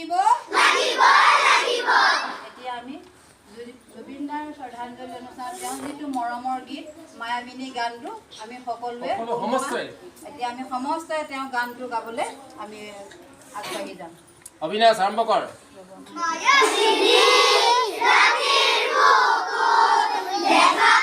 লাগিব এতিয়া আমি জুবিন দাৰ শ্ৰদ্ধাঞ্জলি অনুষ্ঠানত তেওঁ যিটো মৰমৰ গীত মায়াবিনী গানটো আমি সকলোৱে এতিয়া আমি সমস্তই তেওঁ গানটো গাবলৈ আমি আগবাঢ়ি যাম অবিনাশ আৰম্ভ কৰ মায়াবিনী ৰাতিৰ বুকুত দেখা